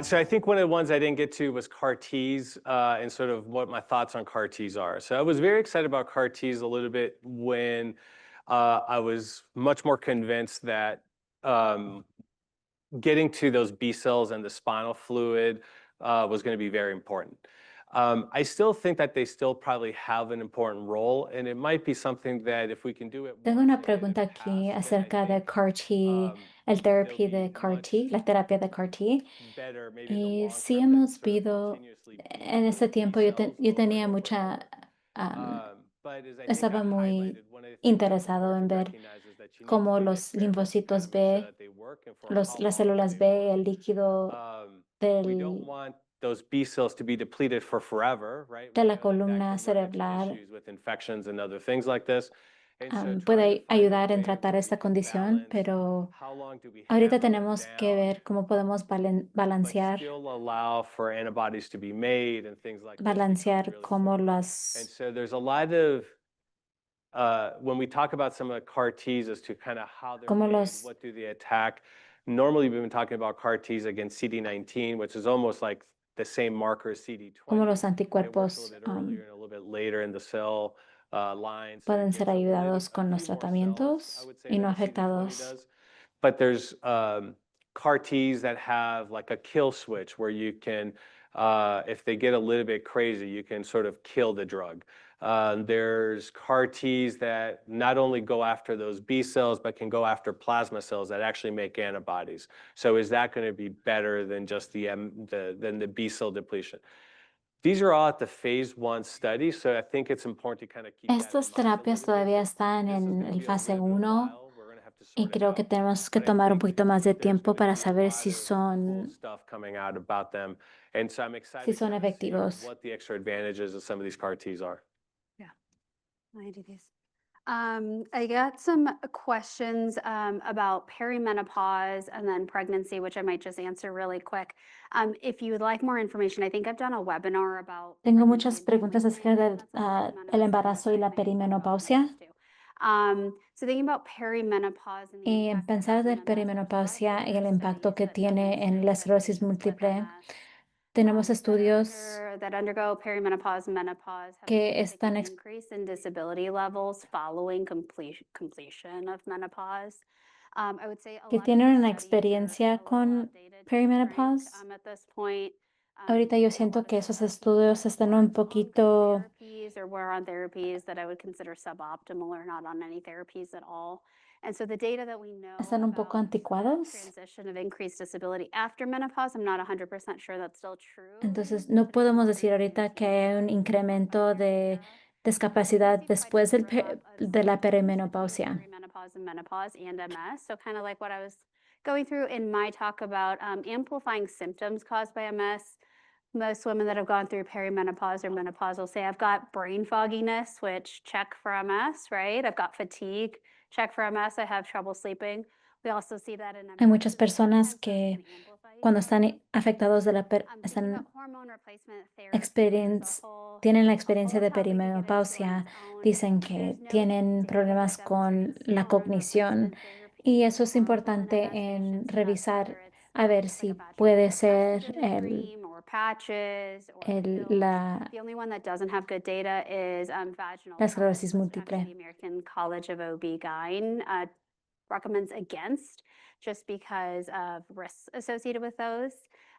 So I think one of the ones I didn't get to was CAR Ts and sort of what my thoughts on CAR Ts are. So I was very excited about CAR Ts a little bit when I was much more convinced that getting to those B cells and the spinal fluid was going to be very important. I still think that they still probably have an important role, and it might be something that if we can do it Tengo more una so than in pregunta the aquí past, then I acerca de think CAR T, el there'll therapy be de CAR much T, la terapia de CAR T. better, maybe in the Y long sí term, than hemos sort of visto, continuously en ese boosting B tiempo cells yo over and tenía over and mucha, over. am, But as I think I estaba muy highlighted, one of the things that's interesado important en to ver recognize is that you need to cómo do the los experiments to kind linfocitos of make sure B, that they work and for how las long do células they B, work. el líquido Um, we don't del, want those B cells to be depleted for forever, right? de We la know that that columna can run into cerebral, issues with infections and other things like this. And so trying to puede find a ayudar en way tratar where we esta can condición, balance pero how long do we ahorita hammer them tenemos que down, ver cómo podemos but balancear still allow for antibodies to be made and things like this becomes balancear really cómo important. And las, so there's a lot of when we talk about some of the CAR Ts as to kind of how they're cómo made, los, what do they attack? Normally, we've been talking about CAR Ts against CD19, which is almost like the same marker as cómo CD20. los It works a anticuerpos little bit earlier and a little bit later in the cell line, so it pueden ser gets ayudados a con los few more cells, I tratamientos would say, y no than CD20 afectados. does. But there's CAR Ts that have like a kill switch where you can, if they get a little bit crazy, you can sort of kill the drug. There's CAR Ts that not only go after those B cells, but can go after plasma cells that actually make antibodies. So is that going to be better than just than the B cell depletion? These are all at the phase 1 study, so I think it's important to kind of keep that in Estas mind a terapias little bit, todavía that están this is en going to el be a fase little bit 1 while. We're going to have to y sort it creo que out. tenemos que But I tomar un think poquito más de there's tiempo going to para be a saber lot si of cool son, stuff coming out about them. And so I'm si excited to son kind of see efectivos. what the extra advantages of some of these CAR Ts are. Yeah, I do these. I got some questions about perimenopause and then pregnancy, which I might just answer really quick. If you would like more information, I think I've done a webinar about Tengo pregnancy muchas and preguntas treatment acerca del that's on el MSN embarazo y website, la and I can talk about menopause perimenopausia. too. So thinking about perimenopause and the Y impact it pensar has on del MS, there's a lot of perimenopausia y el clear impacto studies que that tiene en la demonstrate that esclerosis patients with múltiple. MS Tenemos estudios that undergo perimenopause and menopause have a que están significant increase in disability levels following completion of menopause. I would say a que lot of tienen these una studies are experiencia a little con outdated, to be frank, perimenopause. at this point. Ahorita yo A siento lot of que them esos are people estudios who están un aren't on good poquito, therapies or were on therapies that I would consider suboptimal or not on any therapies at all. And so the data that we know están un poco about anticuados. transition of increased disability after menopause, I'm not 100% sure that's still true. Entonces, no podemos decir ahorita que hay un incremento de discapacidad después de la perimenopausia. Perimenopause and menopause and MS. So kind of like what I was going through in my talk about amplifying symptoms caused by MS. Most women that have gone through perimenopause or menopause will say, I've got brain fogginess, which check for MS, right? I've got fatigue, check for MS. I have trouble sleeping. We also see that in MS. Hay muchas so personas sometimes that que can amplify cuando each están other. afectados de Thinking están about hormone replacement therapy, which is tienen la a experiencia whole de topic to get into on perimenopausia, its own. dicen que There's no tienen data problemas that con demonstrates la hormone cognición replacement y therapy eso is es harmful in importante MS en patients. So that's revisar whether it's a ver just like si a puede vaginal message ser in the cream or patches or pills. la The only one that doesn't have good data is vaginal la pellets, esclerosis which actually múltiple. the American College of OB-GYN recommends against just because of risks associated with those.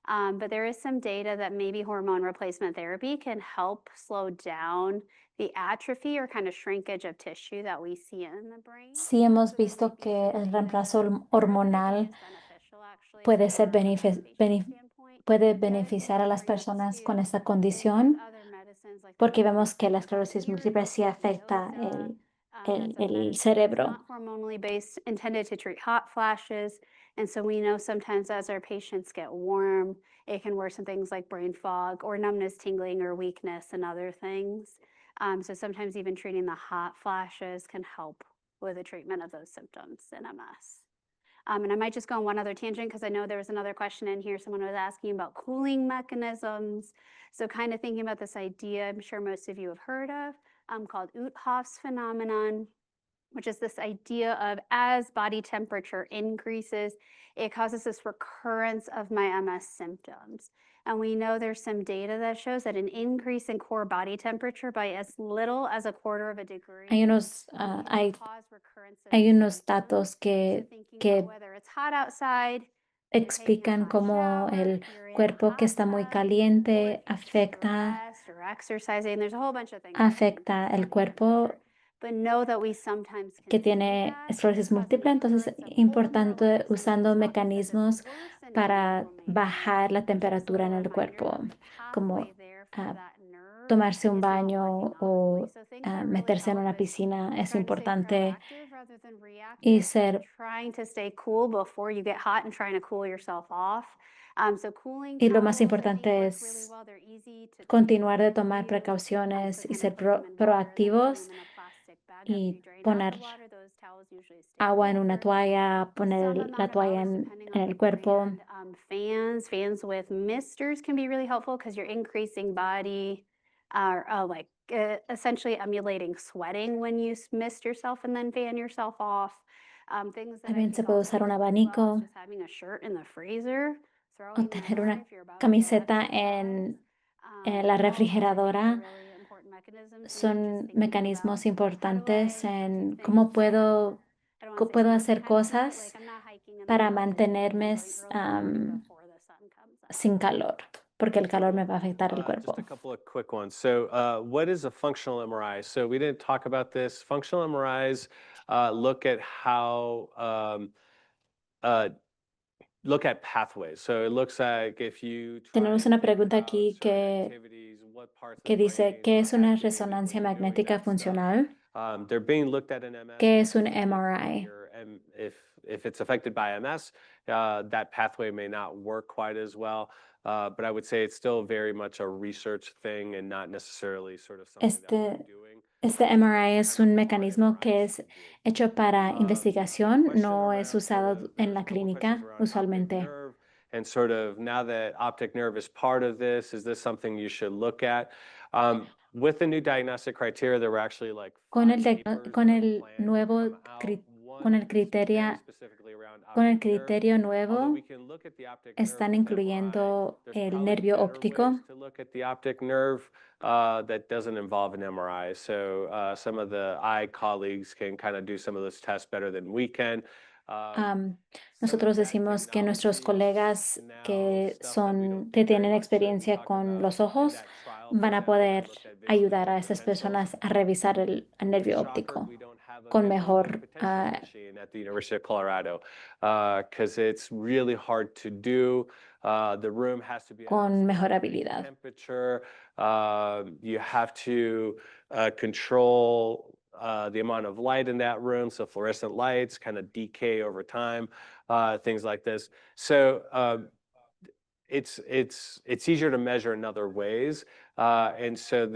But there is some data that maybe hormone replacement therapy can help slow down the atrophy or kind of shrinkage of tissue that we see in the brain. Sí hemos So there visto might be que some el data reemplazo there that hormonal is beneficial actually puede from ser a patient standpoint. puede The other thing beneficiar a I'd las bring up personas con too esta is with condición other medicines like porque the vemos que la called esclerosis múltiple sí afecta Epioxa. That's a el medicine that's cerebro. not hormonally based, intended to treat hot flashes. And so we know sometimes as our patients get warm, it can worsen things like brain fog or numbness, tingling, or weakness and other things. So sometimes even treating the hot flashes can help with the treatment of those symptoms in MS. And I might just go on one other tangent because I know there was another question in here. Someone was asking about cooling mechanisms. So kind of thinking about this idea, I'm sure most of you have heard of, called Uthoff's phenomenon. which is this idea of as body temperature increases, it causes this recurrence of my MS symptoms. And we know there's some data that shows that an increase in core body temperature by as little as a quarter of a degree Hay unos, can hay, cause recurrence of hay these unos symptoms. datos So que, thinking que about whether it's hot outside, you're taking a explican hot cómo shower, el you're in a cuerpo que hot está muy tub, or caliente if you're stressed or exercising. There's a whole bunch of things that can afecta increase el body cuerpo temperature. But know that we sometimes que can see tiene that esclerosis causing múltiple. Entonces, recurrence of cold importante neurologic usando symptoms, not because it's mecanismos worsening para inflammation, bajar la but just temperatura en little el reminder cuerpo, that the como pathway there for ah, that nerve tomarse un is not baño working o optimally. So things that really meterse en help una is piscina. Es trying to stay importante proactive rather than y reactive, ser trying to stay cool before you get hot and trying to cool yourself off. So cooling Y lo más towels, I think, importante work really es well. They're easy to continuar de take tomar for you. precauciones So y kind ser of put them in water and then putting proactivos them in a plastic bag y after you drain out poner the water. Those towels usually stay agua en cool una for toalla, some poner amount la of toalla hours, en depending on el the cuerpo. brand. Fans with misters can be really helpful because you're increasing body, essentially emulating sweating when you mist yourself and then fan yourself off. Things that I También se think puede also usar un work really well abanico is just having a shirt in the freezer, o throwing that tener on una if you're about to go camiseta exercise. en la All of those, I think, are refrigeradora. really important mechanisms. And then just Son thinking mecanismos about how do importantes I en do cómo things to, I don't want to say puedo stay hacer kind of put, cosas like I'm not hiking in the para middle of the day, I'm mantenerme going early in the morning before the sun comes up. sin calor, porque el calor me va a afectar el Just cuerpo. a couple of quick ones. So, what is a functional MRI? So, we didn't talk about this. Functional MRIs look at how look at pathways. So, it looks like if you try Tenemos and una think pregunta about aquí certain activities, what parts of que the dice, brain ¿qué are es una activated when resonancia you're doing magnética that stuff. funcional? They're being looked at in MS. ¿Qué es un because MRI? if it's affected by MS, that pathway may not work quite as well. But I would say it's still very much a research thing and not necessarily sort of something that we're doing. Este MRI es un mecanismo que es hecho para investigación, no es usado en la clínica usualmente. And sort of now that optic nerve is part of this, is this something you should look at? With the new diagnostic criteria, there were actually like Con el, 5 papers con that are el planned to nuevo, come out. con el One is very criteria, specifically around con el optic nerve. criterio Although nuevo, we can look at the optic nerve están with MRI, incluyendo there's el probably nervio better óptico. ways to look at the optic nerve that doesn't involve an MRI. So some of the eye colleagues can kind of do some of those tests better than we can. Nosotros decimos que nuestros colegas que tienen experiencia con los ojos van a poder ayudar a esas personas a revisar el nervio óptico con mejor at the University of Colorado, because it's really hard to do. The room has to be con mejor habilidad. temperature. You have to control the amount of light in that room, so fluorescent lights kind of decay over time, things like this. So it's easier to measure in other ways, and so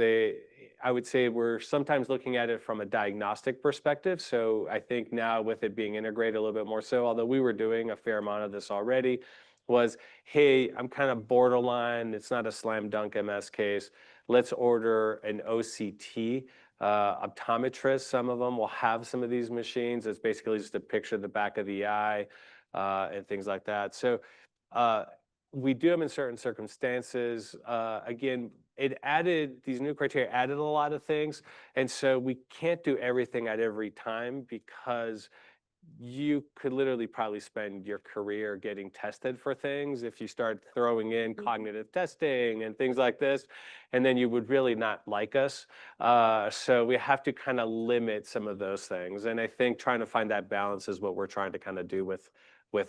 I would say we're sometimes looking at it from a diagnostic perspective. So I think now with it being integrated a little bit more so, although we were doing a fair amount of this already, was, hey, I'm kind of borderline. It's not a slam dunk MS case. Let's order an OCT. Optometrists, some of them will have some of these machines. It's basically just a picture of the back of the eye and things like that. So we do them in certain circumstances. Again, these new criteria added a lot of things. And so we can't do everything at every time because you could literally probably spend your career getting tested for things if you start throwing in cognitive testing and things like this, and then you would really not like us. So we have to kind of limit some of those things. And I think trying to find that balance is what we're trying to kind of do with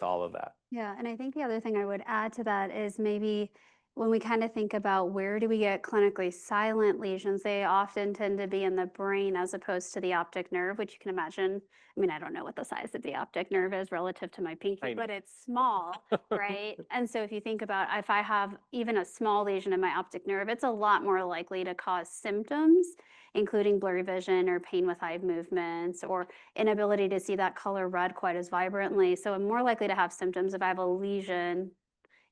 all of that. Yeah, and I think the other thing I would add to that is maybe when we kind of think about where do we get clinically silent lesions, they often tend to be in the brain as opposed to the optic nerve, which you can imagine. I mean, I don't know what the size of the optic nerve is relative to my pinky, Tiny. but it's small, right? And so if you think about if I have even a small lesion in my optic nerve, it's a lot more likely to cause symptoms, including blurry vision or pain with eye movements or inability to see that color red quite as vibrantly. So I'm more likely to have symptoms if I have a lesion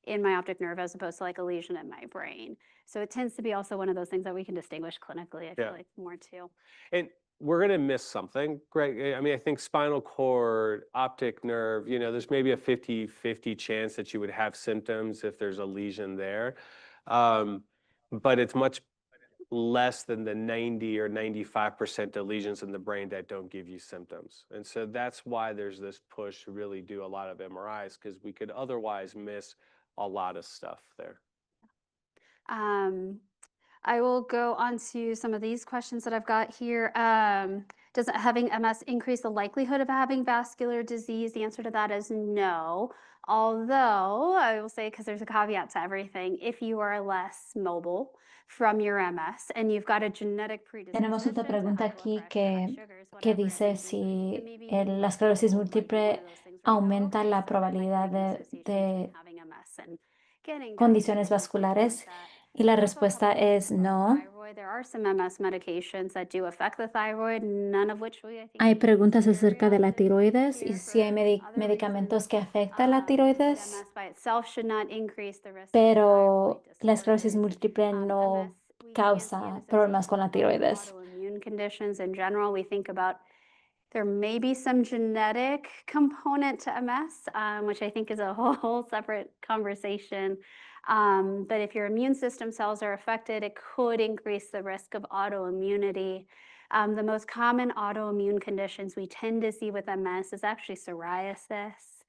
in my optic nerve as opposed to like a lesion in my brain. So it tends to be also one of those things that we can distinguish clinically, I feel like more too. And we're going to miss something, Greg. I mean, I think spinal cord, optic nerve, there's maybe a 50-50 chance that you would have symptoms if there's a lesion there. But it's much less than the 90 or 95% of lesions in the brain that don't give you symptoms. And so that's why there's this push to really do a lot of MRIs, because we could otherwise miss a lot of stuff there. I will go on to some of these questions that I've got here. Does having MS increase the likelihood of having vascular disease? The answer to that is no. Although I will say, because there's a caveat to everything, if you are less mobile from your MS and you've got a genetic Tenemos predisposition otra to pregunta high blood aquí pressure, high que, sugars, que whatever it dice may be, si then maybe you la might esclerosis feel like one múltiple of those things right now. aumenta Okay, la so there might be probabilidad an association between de having MS and getting condiciones diabetes or something like vasculares. that. Y la There's also a couple respuesta es questions about no. thyroid. There are some MS medications that do affect the thyroid, none of which I think Hay we preguntas necessarily acerca de la tiroides y here si hay for other medicamentos reasons. que afectan la tiroides, MS by itself should not increase the risk of pero thyroid la esclerosis disorders. múltiple no MS, we can't see an causa problemas con la association with tiroides. autoimmune conditions in general. We think about there may be some genetic component to MS, which I think is a whole separate conversation. But if your immune system cells are affected, it could increase the risk of autoimmunity. The most common autoimmune conditions we tend to see with MS is actually psoriasis.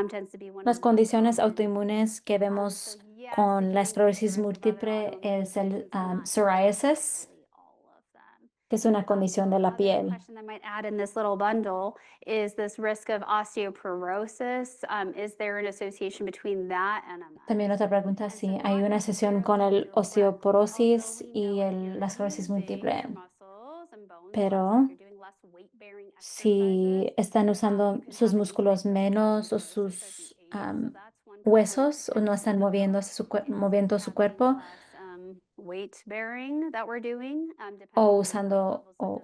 Tends to be one of Las the most condiciones common. autoinmunes que So vemos yes, con it la can increase the esclerosis risk of other múltiple autoimmune es el conditions, but not psoriasis, necessarily all of them. que es una condición de la Other piel. question I might add in this little bundle is this risk of osteoporosis. Is there an association between that and MS? También otra pregunta, si hay una asociación con el osteoporosis y la esclerosis múltiple, pero si están usando sus músculos menos o sus huesos o no están moviendo moviendo su cuerpo o usando o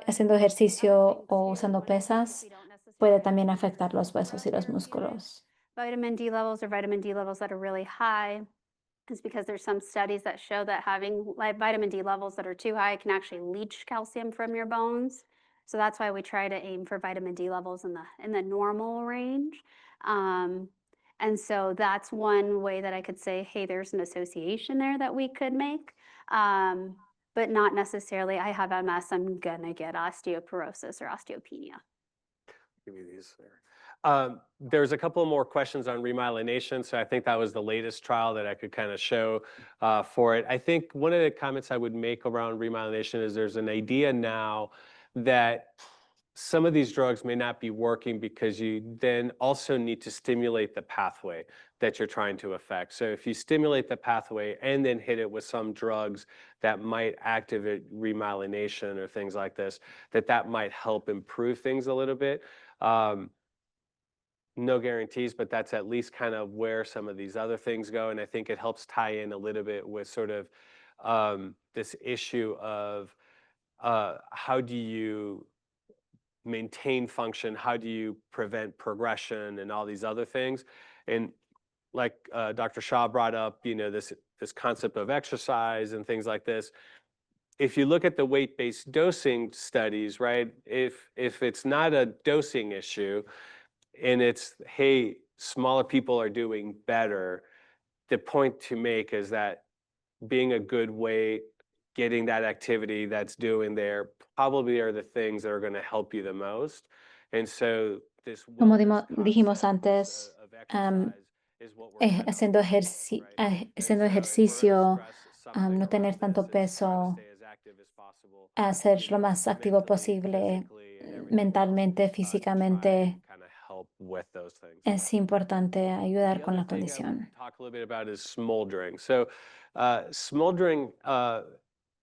haciendo ejercicio o usando pesas, puede también afectar los huesos y los músculos. Vitamin D levels or vitamin D levels that are really high is because there's some studies that show that having vitamin D levels that are too high can actually leach calcium from your bones. So that's why we try to aim for vitamin D levels in the normal range. And so that's one way that I could say, hey, there's an association there that we could make, but not necessarily, I have MS, I'm gonna get osteoporosis or osteopenia. Give me these there. There's a couple more questions on remyelination, so I think that was the latest trial that I could kind of show for it. I think one of the comments I would make around remyelination is there's an idea now that some of these drugs may not be working because you then also need to stimulate the pathway that you're trying to affect. So if you stimulate the pathway and then hit it with some drugs that might activate remyelination or things like this, that might help improve things a little bit. No guarantees, but that's at least kind of where some of these other things go. And I think it helps tie in a little bit with sort of this issue of how do you maintain function, how do you prevent progression and all these other things. And like Dr. Shah brought up, this concept of exercise and things like this. If you look at the weight-based dosing studies, right, if it's not a dosing issue and it's, hey, smaller people are doing better, the point to make is that being a good weight, getting that activity that's doing there probably are the things that are going to help you the most. And so this Como wellness dijimos concept antes, of exercise is what we're kind of haciendo pushing, right? haciendo And so if we're ejercicio, gonna stress something no tener around tanto this, it's trying to peso, stay as active as possible, ser lo más activo mentally, posible, physically, and everything else, mentalmente, to try físicamente. and kind of help with those things. Es importante ayudar The con other la thing I would condición. talk a little bit about is smoldering. So smoldering,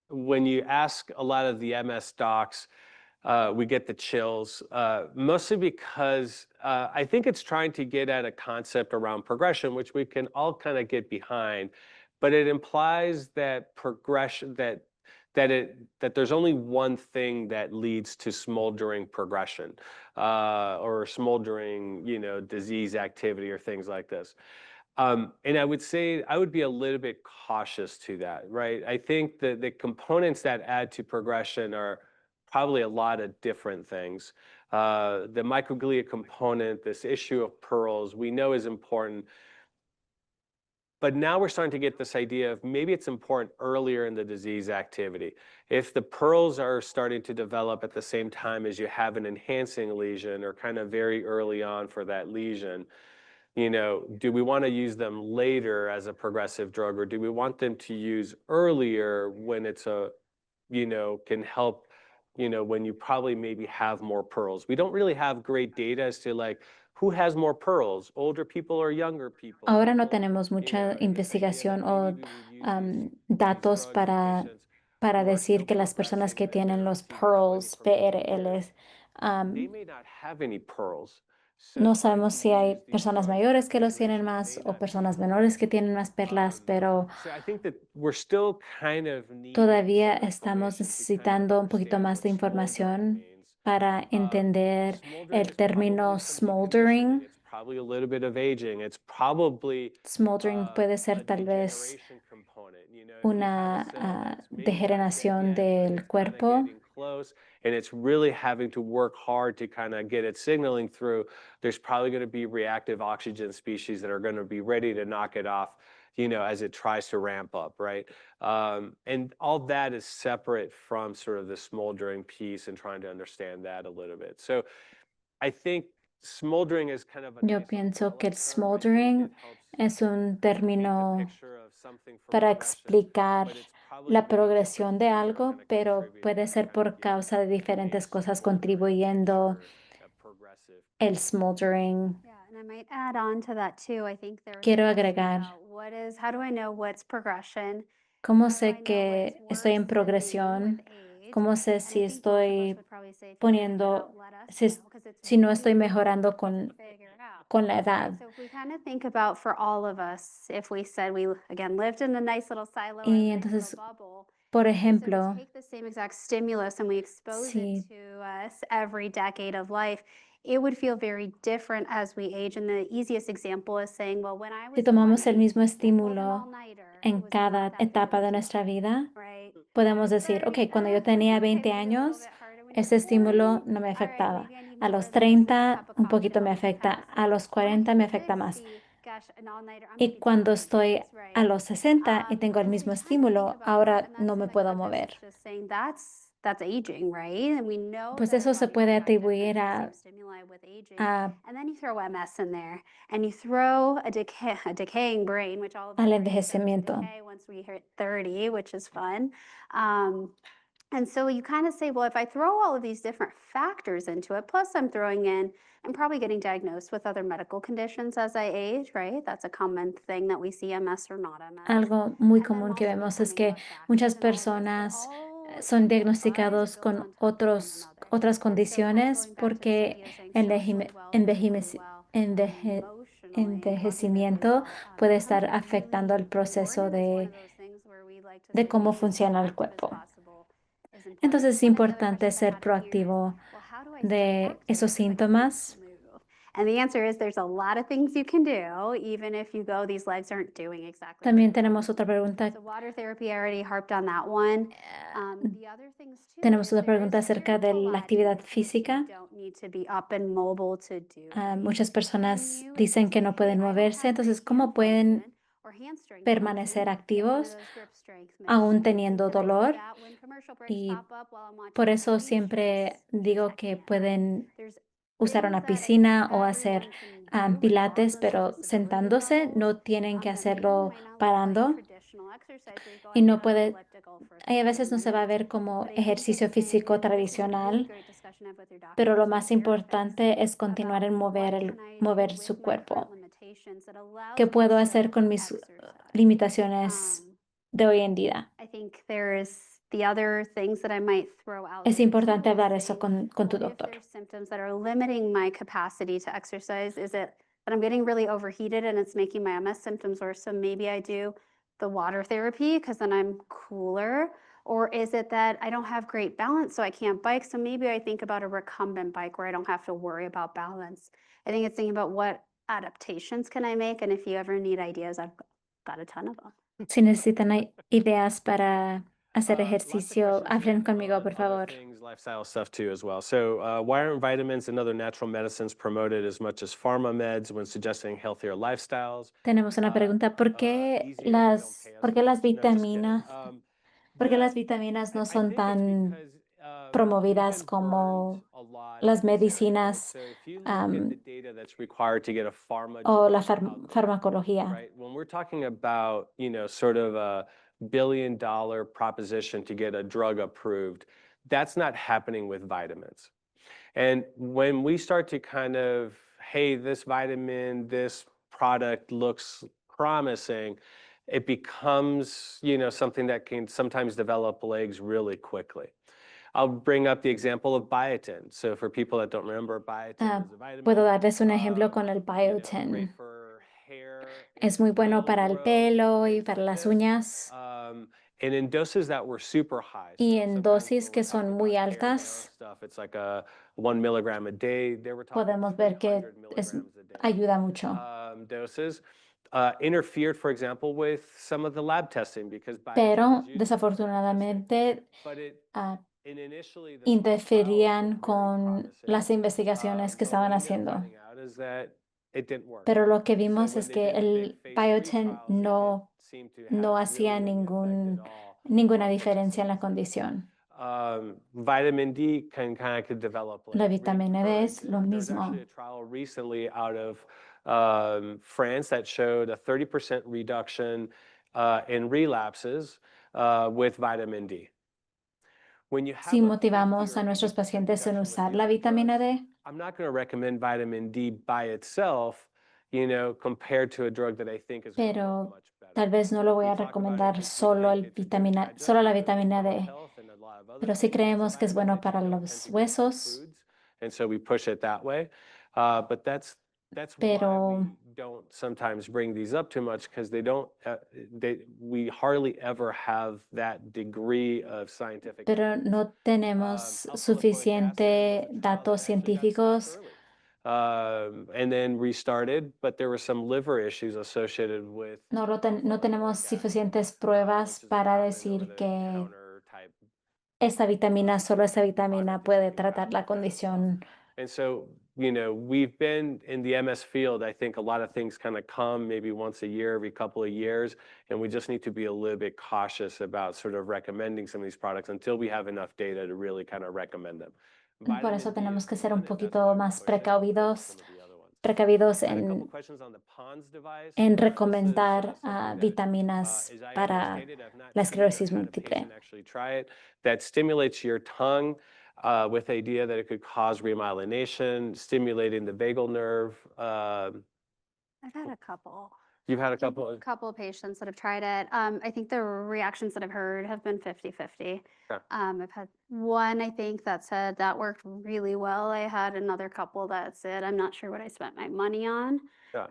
when you ask a lot of the MS docs, we get the chills, mostly because I think it's trying to get at a concept around progression, which we can all kind of get behind, but it implies that progression, that there's only one thing that leads to smoldering progression or smoldering, disease activity or things like this. And I would say I would be a little bit cautious to that, right? I think that the components that add to progression are probably a lot of different things. The microglia component, this issue of pearls, we know is important. But now we're starting to get this idea of maybe it's important earlier in the disease activity. If the pearls are starting to develop at the same time as you have an enhancing lesion or kind of very early on for that lesion, do we want to use them later as a progressive drug, or do we want them to use earlier when it's can help, when you probably maybe have more pearls? We don't really have great data as to like who has more pearls, older people or younger people. Ahora no People, tenemos mucha and this idea investigación that o maybe we would use these datos drugs in patients para who are decir still que las personas progressing, que that they're tienen los receiving 20 PEARLs, pearls a year. PRLs, They may not have any pearls. So no trying sabemos to si hay use these personas drugs in mayores that que los tienen population más may o not be personas important. menores que tienen más perlas, pero So I think that we're still kind of needing todavía some estamos information to kind of necesitando un poquito understand más what de smoldering información means. para entender Smoldering el is término probably some deconditioning. smoldering. It's probably a little bit of aging. It's probably Smoldering puede a ser tal vez degeneration component. If you have a una cell that's maybe not dead degeneración yet, but del it's kind of cuerpo. getting close, and it's really having to work hard to kind of get it signaling through, there's probably going to be reactive oxygen species that are going to be ready to knock it off, as it tries to ramp up, right? And all that is separate from sort of the smoldering piece and trying to understand that a little bit. So I think smoldering is kind of a Yo nice pienso que umbrella el term. I think smoldering it helps es un paint the término picture of something for para progression, explicar but it's probably la many different progresión de things that are algo, going to pero contribute puede to ser kind of por give causa de a diferentes cosas smoldering contribuyendo picture, a progressive el picture. smoldering. Yeah, and I might add on to that too. I think there was Quiero a question agregar, about how do I know what's progression? ¿cómo How do I sé know what's que estoy en worsening with progresión? age? ¿Cómo sé And si I think both of us estoy would probably say figuring it out, poniendo, let us si, know, because it's si no really estoy hard mejorando to figure out. con la Right, edad? so if we kind of think about for all of us, if we said we again lived in a nice little silo or a Y nice little entonces, bubble, por we said we ejemplo, take the same exact stimulus and we expose it si to us every decade of life, it would feel very different as we age. And the easiest example is saying, well, when I Si was tomamos el 20 mismo and I pulled an estímulo all-nighter, it en was not cada that big of etapa a de deal, nuestra vida, right? podemos At decir, 30, ok, cuando yo okay, tenía 20 maybe a little años, bit harder. When you're ese estímulo 40, no me all right, afectaba. maybe I need A more los of this and this 30, type of un poquito me cocktail afecta. A capacity. los When I 40 hit me afecta más. 60, gosh, an all-nighter, I'm gonna Y be cuando down in estoy days, a right? los 60 y tengo el And so you mismo kind of think estímulo, about that, ahora and no that's me my puedo therapist mover. is just saying that's aging, right? And we know Pues that our eso se bodies puede react different atribuir to the same stimuli with aging. a- And then you throw MS in there, and you throw a decaying brain, which all of our al brains start to envejecimiento. decay once we hit 30, which is fun. And so you kind of say, well, if I throw all of these different factors into it, plus I'm throwing in, I'm probably getting diagnosed with other medical conditions as I age, right? That's a common thing that we see, MS or not MS. Algo muy And then común que also vemos es determining que what factors muchas and all of this, but personas all son amplifies diagnosticados and builds con on top of one another. otras So kind of condiciones going back to porque Cynthia saying el socially well, physically well, emotionally and cognitively envejecimiento well, puede becomes estar really afectando el proceso important. It's one of those things where we like to de say cómo being as funciona el proactive as cuerpo. possible is important. Entonces es One of the other importante questions I ser had in here is, proactivo well, how do I stay de active esos because I can't síntomas. move? And the answer is there's a lot of things you can do, even if you go, these legs aren't doing exactly what También they want tenemos otra pregunta. so water therapy, I already harped on that one. The other things too Tenemos is otra there pregunta is acerca de la spiritual actividad activities you física. don't need to be up and mobile to do, right? Muchas Can personas you, if dicen you que say, no hey, pueden I don't moverse, have great entonces, hand ¿cómo pueden function or hamstring permanecer function, get one of activos those grip strength aún machines? teniendo Can I do dolor? that when commercial breaks Y pop up while I'm watching por eso TV? siempre digo Heck que yeah. pueden There's usar things una that I think piscina o hacer everyone can do pilates, regardless of pero disability sentándose. levels. No tienen que That maybe hacerlo might not look like parando traditional exercise where you go y and no get on the puede, elliptical for a 30 veces no se va a minutes. ver como But I think ejercicio it's saying, físico and this is a really tradicional, great discussion I have with your doctors pero lo and más your therapists importante es continuar about en what can I do mover with su my current cuerpo. limitations that allows ¿Qué me to puedo hacer still con mis exercise. limitaciones de hoy en día? I think there's the other things that I might throw out Es there importante too, hablar is eso saying, con tu well, if doctor. there's symptoms that are limiting my capacity to exercise, is it that I'm getting really overheated and it's making my MS symptoms worse? So maybe I do the water therapy because then I'm cooler. Or is it that I don't have great balance, so I can't bike? So maybe I think about a recumbent bike where I don't have to worry about balance. I think it's thinking about what adaptations can I make, and if you ever need ideas, I've got a ton of them. Si necesitan ideas para hacer Lots of ejercicio, questions here hablen conmigo, on por other favor. things lifestyle stuff too as well. So why aren't vitamins and other natural medicines promoted as much as pharma meds when suggesting healthier lifestyles? Tenemos una pregunta. ¿Por qué las, por qué las vitaminas, por qué las vitaminas no son tan promovidas como las medicinas o la farmacología? Right. When we're talking about, sort of a billion-dollar proposition to get a drug approved, that's not happening with vitamins. And when we start to kind of, hey, this vitamin, this product looks promising, it becomes, something that can sometimes develop legs really quickly. I'll bring up the example of biotin. So for people that don't remember, biotin is a vitamin. Puedo darles un ejemplo con el biotin. Great for hair, Es muy bueno para el growth, pelo y things para like las this. uñas. And in doses that were super high. Y So en sometimes dosis when que we're son talking muy about hair care altas, stuff, it's like a 1 milligram a day. They were talking podemos ver que 300 milligrams a day. ayuda mucho. Doses interfered, for example, with some of the lab testing because biotin Pero is used for lab desafortunadamente testing. But initially, the interferían trials looked very con promising. las investigaciones que But what estaban we ended up haciendo. finding out is that it didn't work. Pero lo que So vimos when es they que did the el big phase 3 biotin trials, it no, didn't seem to no have hacía really any effect at all ninguna on diferencia en la patients. condición. Vitamin D could develop La vitamina D es lo recurrent. There was mismo. actually a trial recently out of France that showed a 30% reduction in relapses with vitamin D. When you have Si a motivamos a 50 or nuestros 80% pacientes en reduction with usar the la other vitamina drugs, D, I'm not going to recommend vitamin D by itself, compared to a drug that I think is going to work pero much better. tal vez no lo voy We a talk about it recomendar 'cause we solo think it's good for solo la digestion, vitamina bone D, health, and a lot of other pero sí things. It's a creemos que es vitamin bueno that you para don't los tend to get from huesos, foods, and so we push it that way. But that's why pero we don't sometimes bring these up too much because we hardly ever have that degree of scientific pero no tenemos suficiente datos científicos. And then restarted, but there were some liver issues associated with No tenemos suficientes pruebas para decir que solo esta vitamina puede tratar la condición. And so, we've been in the MS field, I think a lot of things kind of come maybe once a year, every couple of years, and we just need to be a little bit cautious about sort of recommending some of these products until we have enough data to really kind of recommend them. Por eso tenemos que ser un poquito más precavidos en recomendar vitaminas para la esclerosis múltiple. That stimulates your tongue with the idea that it could cause remyelination, stimulating the vagal nerve. I've had a couple. You've had a couple? A couple of patients that have tried it. I think the reactions that I've heard have been 50-50. Yeah. I've had one, I think, that said that worked really well. I had another couple that said, I'm not sure what I spent my money on. Yeah.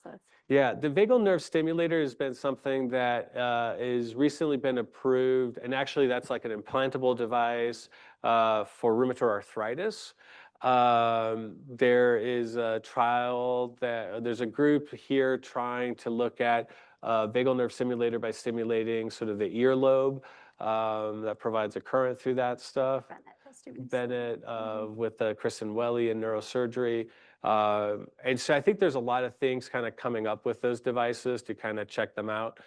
So it's Yeah, the vagal nerve stimulator has been something that has recently been approved, and actually that's like an implantable device for rheumatoid arthritis. There is a trial there's a group here trying to look at vagal nerve stimulator by stimulating sort of the earlobe that provides a current through that stuff. Bennett with Kristen Welly in neurosurgery. And so I think there's a lot of things kind of coming up with those devices to kind of check them out.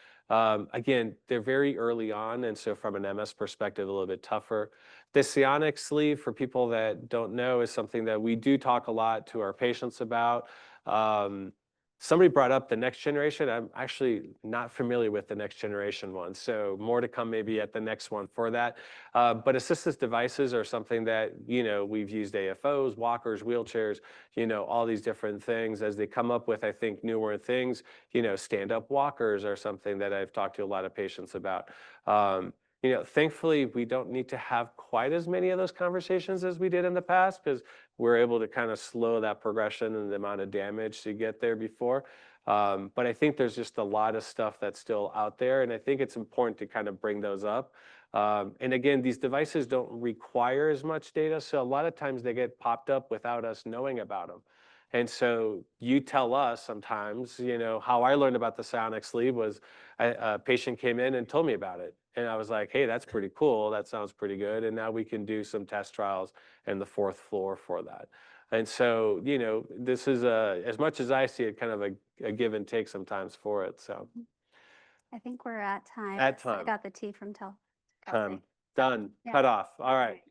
Again, they're very early on, and so from an MS perspective, a little bit tougher. The Sionic sleeve, for people that don't know, is something that we do talk a lot to our patients about. Somebody brought up the next generation. I'm actually not familiar with the next generation one, so more to come maybe at the next one for that. But assistive devices are something that, we've used AFOs, walkers, wheelchairs, all these different things as they come up with, I think, newer things. Stand-up walkers are something that I've talked to a lot of patients about. Thankfully, we don't need to have quite as many of those conversations as we did in the past because we're able to kind of slow that progression and the amount of damage to get there before. But I think there's just a lot of stuff that's still out there, and I think it's important to kind of bring those up. And again, these devices don't require as much data, so a lot of times they get popped up without us knowing about them. And so you tell us sometimes, how I learned about the psionic sleeve was a patient came in and told me about it. And I was like, hey, that's pretty cool. That sounds pretty good. And now we can do some test trials in the fourth floor for that. And so, this is as much as I see it, kind of a give and take sometimes for it. So I think we're at time. At I time. got the tea from Kelsey. done, Yeah. cut off. All right.